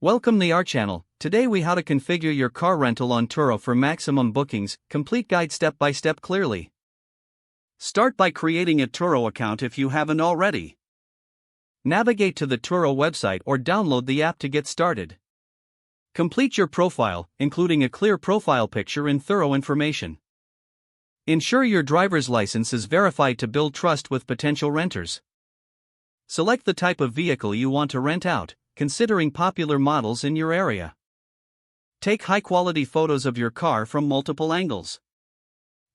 Welcome to our channel. Today we how to configure your car rental on Turo for maximum bookings, complete guide step by step clearly. Start by creating a Turo account if you haven't already. Navigate to the Turo website or download the app to get started. Complete your profile, including a clear profile picture and thorough information. Ensure your driver's license is verified to build trust with potential renters. Select the type of vehicle you want to rent out, considering popular models in your area. Take high-quality photos of your car from multiple angles.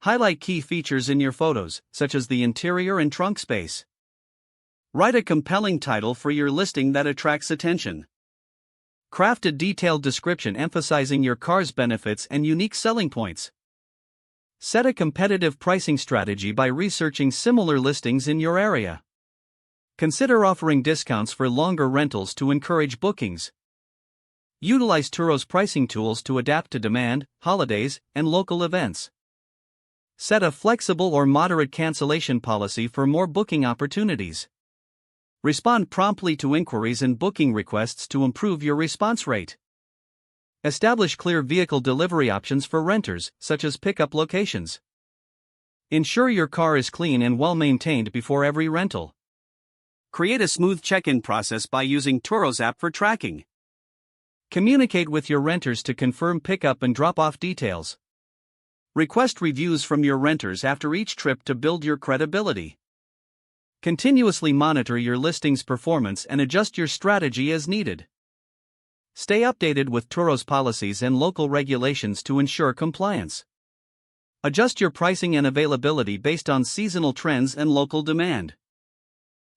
Highlight key features in your photos, such as the interior and trunk space. Write a compelling title for your listing that attracts attention. Craft a detailed description emphasizing your car's benefits and unique selling points. Set a competitive pricing strategy by researching similar listings in your area. Consider offering discounts for longer rentals to encourage bookings. Utilize Turo's pricing tools to adapt to demand, holidays, and local events. Set a flexible or moderate cancellation policy for more booking opportunities. Respond promptly to inquiries and booking requests to improve your response rate. Establish clear vehicle delivery options for renters, such as pickup locations. Ensure your car is clean and well maintained before every rental. Create a smooth check-in process by using Turo's app for tracking. Communicate with your renters to confirm pickup and drop-off details. Request reviews from your renters after each trip to build your credibility. Continuously monitor your listing's performance and adjust your strategy as needed. Stay updated with Turo's policies and local regulations to ensure compliance. Adjust your pricing and availability based on seasonal trends and local demand.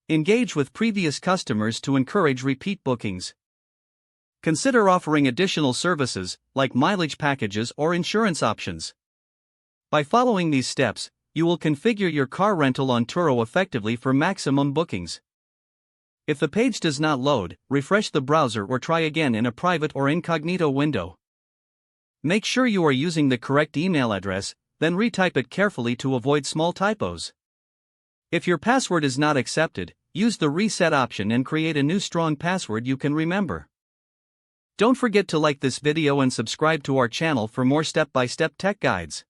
Engage with previous customers to encourage repeat bookings. Consider offering additional services, like mileage packages or insurance options. By following these steps, you will configure your car rental on Turo effectively for maximum bookings. If the page does not load, refresh the browser or try again in a private or incognito window. Make sure you are using the correct email address, then retype it carefully to avoid small typos. If your password is not accepted, use the reset option and create a new strong password you can remember. Don't forget to like this video and subscribe to our channel for more step-by-step tech guides.